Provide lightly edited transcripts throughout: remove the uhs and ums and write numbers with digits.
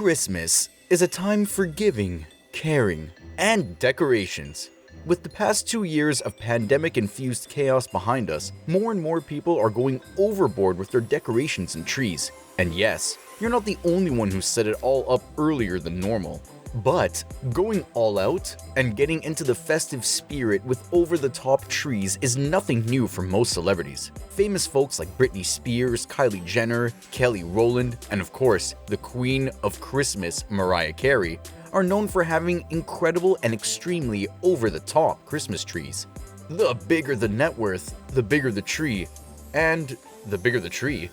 Christmas is a time for giving, caring, and decorations. With the past 2 years of pandemic-infused chaos behind us, more and more people are going overboard with their decorations and trees. And yes, you're not the only one who set it all up earlier than normal. But going all out and getting into the festive spirit with over-the-top trees is nothing new for most celebrities. Famous folks like Britney Spears, Kylie Jenner, Kelly Rowland, and of course, the Queen of Christmas, Mariah Carey, are known for having incredible and extremely over-the-top Christmas trees. The bigger the net worth, the bigger the tree. And the bigger the tree,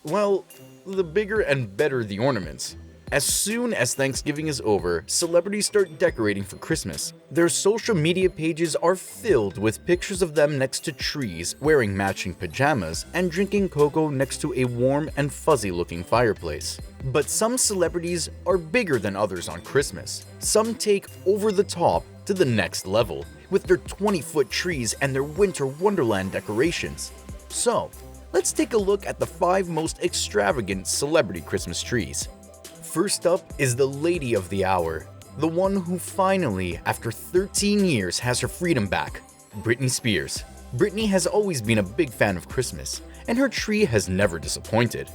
well, the bigger and better the ornaments. As soon as Thanksgiving is over, celebrities start decorating for Christmas. Their social media pages are filled with pictures of them next to trees, wearing matching pajamas, and drinking cocoa next to a warm and fuzzy-looking fireplace. But some celebrities are bigger than others on Christmas. Some take over the top to the next level, with their 20-foot trees and their winter wonderland decorations. So, let's take a look at the 5 most extravagant celebrity Christmas trees. First up is the lady of the hour, the one who finally, after 13 years, has her freedom back, Britney Spears. Britney has always been a big fan of Christmas, and her tree has never disappointed.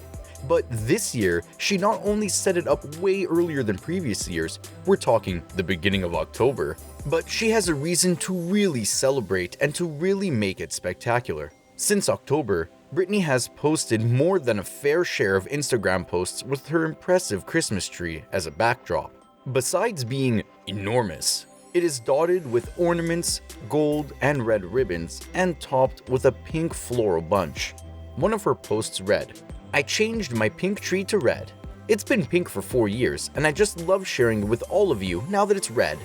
But this year, she not only set it up way earlier than previous years, we're talking the beginning of October, but she has a reason to really celebrate and to really make it spectacular. Since October, Britney has posted more than a fair share of Instagram posts with her impressive Christmas tree as a backdrop. Besides being enormous, it is dotted with ornaments, gold and red ribbons, and topped with a pink floral bunch. One of her posts read, "I changed my pink tree to red. It's been pink for 4 years, and I just love sharing it with all of you now that it's red."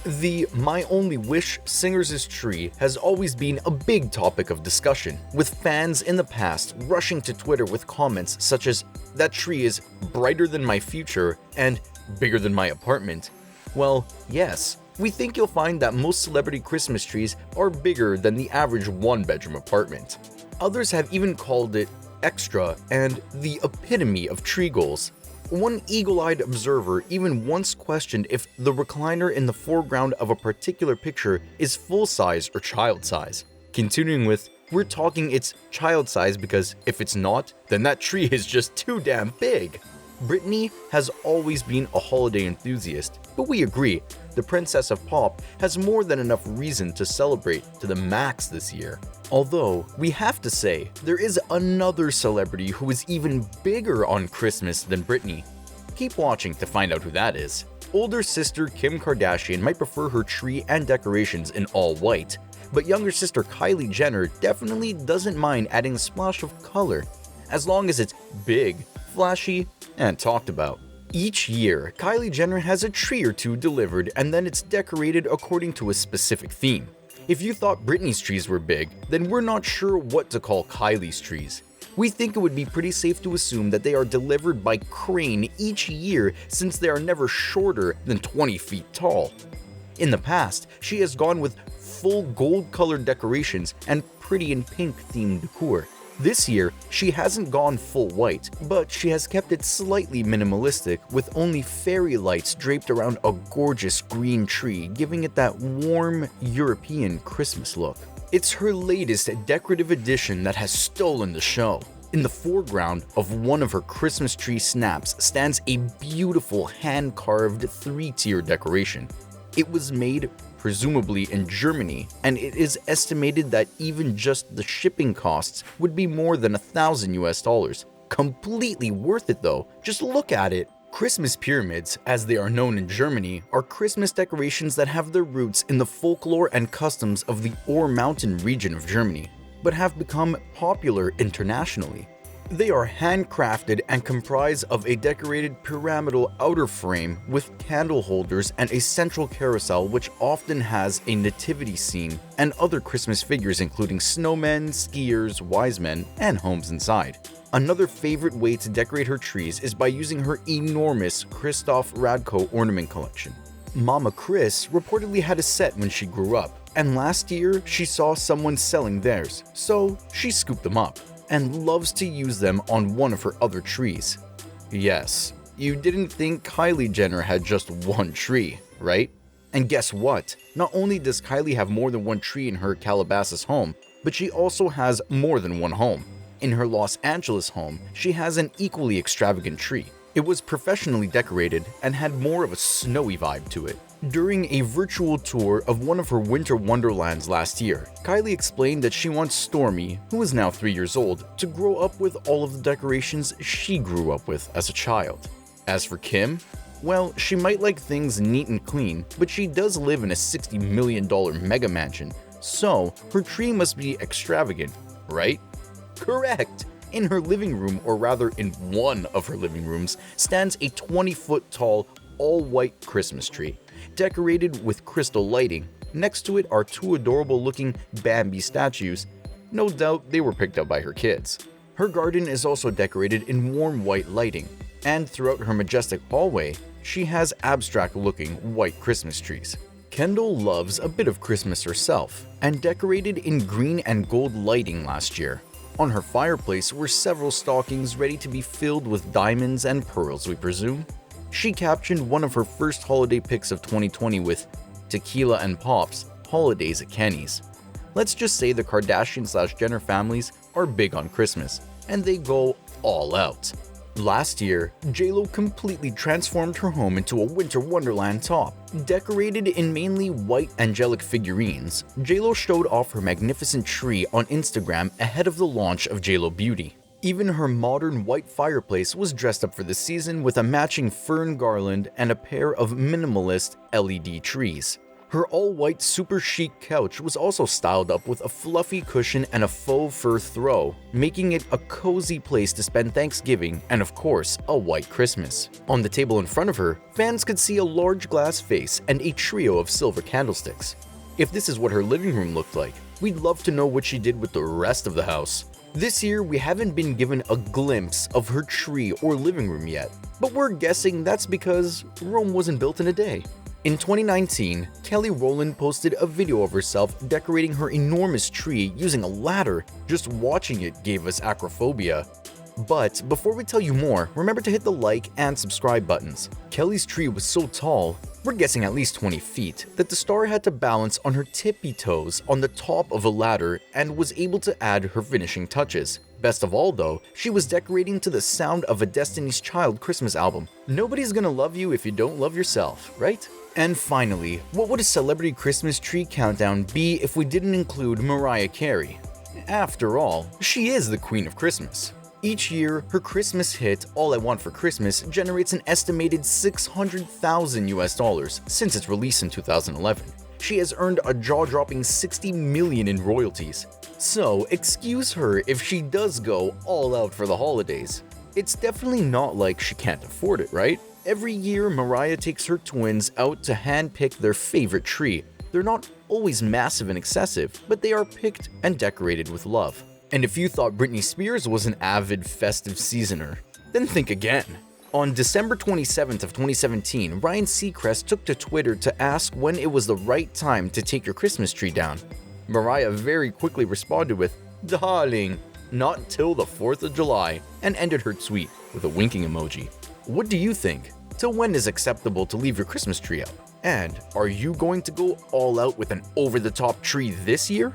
The My Only Wish singer's tree has always been a big topic of discussion, with fans in the past rushing to Twitter with comments such as, "That tree is brighter than my future," and "bigger than my apartment." Well, yes, we think you'll find that most celebrity Christmas trees are bigger than the average one-bedroom apartment. Others have even called it extra and the epitome of tree goals. One eagle-eyed observer even once questioned if the recliner in the foreground of a particular picture is full-size or child-size. Continuing with, "We're talking it's child-size because if it's not, then that tree is just too damn big." Britney has always been a holiday enthusiast, but we agree, the Princess of Pop has more than enough reason to celebrate to the max this year. Although, we have to say, there is another celebrity who is even bigger on Christmas than Britney. Keep watching to find out who that is. Older sister Kim Kardashian might prefer her tree and decorations in all white, but younger sister Kylie Jenner definitely doesn't mind adding a splash of color, as long as it's big, flashy, and talked about. Each year, Kylie Jenner has a tree or two delivered and then it's decorated according to a specific theme. If you thought Britney's trees were big, then we're not sure what to call Kylie's trees. We think it would be pretty safe to assume that they are delivered by crane each year since they are never shorter than 20 feet tall. In the past, she has gone with full gold-colored decorations and pretty and pink-themed decor. This year, she hasn't gone full white, but she has kept it slightly minimalistic with only fairy lights draped around a gorgeous green tree, giving it that warm European Christmas look. It's her latest decorative addition that has stolen the show. In the foreground of one of her Christmas tree snaps stands a beautiful hand-carved 3-tier decoration. It was made presumably in Germany, and it is estimated that even just the shipping costs would be more than $1,000 US. Completely worth it though, just look at it. Christmas pyramids, as they are known in Germany, are Christmas decorations that have their roots in the folklore and customs of the Ore Mountain region of Germany, but have become popular internationally. They are handcrafted and comprise of a decorated pyramidal outer frame with candle holders and a central carousel which often has a nativity scene and other Christmas figures including snowmen, skiers, wise men, and homes inside. Another favorite way to decorate her trees is by using her enormous Christoph Radko ornament collection. Mama Chris reportedly had a set when she grew up, and last year she saw someone selling theirs, so she scooped them up and loves to use them on one of her other trees. Yes, you didn't think Kylie Jenner had just one tree, right? And guess what? Not only does Kylie have more than one tree in her Calabasas home, but she also has more than one home. In her Los Angeles home, she has an equally extravagant tree. It was professionally decorated and had more of a snowy vibe to it. During a virtual tour of one of her winter wonderlands last year, Kylie explained that she wants Stormy, who is now 3 years old, to grow up with all of the decorations she grew up with as a child. As for Kim, well, she might like things neat and clean, but she does live in a $60 million mega mansion, so her tree must be extravagant, right? Correct! In her living room, or rather in one of her living rooms, stands a 20-foot tall, all-white Christmas tree, decorated with crystal lighting. Next to it are two adorable-looking Bambi statues. No doubt they were picked up by her kids. Her garden is also decorated in warm white lighting, and throughout her majestic hallway, she has abstract-looking white Christmas trees. Kendall loves a bit of Christmas herself, and decorated in green and gold lighting last year. On her fireplace were several stockings ready to be filled with diamonds and pearls, we presume. She captioned one of her first holiday pics of 2020 with "Tequila and Pops, Holidays at Kenny's." Let's just say the Kardashian/Jenner families are big on Christmas, and they go all out. Last year, JLo completely transformed her home into a winter wonderland top. Decorated in mainly white angelic figurines, JLo showed off her magnificent tree on Instagram ahead of the launch of JLo Beauty. Even her modern white fireplace was dressed up for the season with a matching fern garland and a pair of minimalist LED trees. Her all-white super chic couch was also styled up with a fluffy cushion and a faux fur throw, making it a cozy place to spend Thanksgiving and of course, a white Christmas. On the table in front of her, fans could see a large glass vase and a trio of silver candlesticks. If this is what her living room looked like, we'd love to know what she did with the rest of the house. This year, we haven't been given a glimpse of her tree or living room yet, but we're guessing that's because Rome wasn't built in a day. In 2019, Kelly Rowland posted a video of herself decorating her enormous tree using a ladder. Just watching it gave us acrophobia. But before we tell you more, remember to hit the like and subscribe buttons. Kelly's tree was so tall, we're guessing at least 20 feet, that the star had to balance on her tippy toes on the top of a ladder and was able to add her finishing touches. Best of all though, she was decorating to the sound of a Destiny's Child Christmas album. Nobody's gonna love you if you don't love yourself, right? And finally, what would a celebrity Christmas tree countdown be if we didn't include Mariah Carey? After all, she is the Queen of Christmas. Each year, her Christmas hit, All I Want for Christmas, generates an estimated $600,000 since its release in 2011. She has earned a jaw-dropping $60 million in royalties. So, excuse her if she does go all out for the holidays. It's definitely not like she can't afford it, right? Every year, Mariah takes her twins out to hand-pick their favorite tree. They're not always massive and excessive, but they are picked and decorated with love. And if you thought Britney Spears was an avid festive seasoner, then think again. On December 27th of 2017, Ryan Seacrest took to Twitter to ask when it was the right time to take your Christmas tree down. Mariah very quickly responded with, "Darling, not till the 4th of July," and ended her tweet with a winking emoji. What do you think? Till when is acceptable to leave your Christmas tree up? And are you going to go all out with an over-the-top tree this year?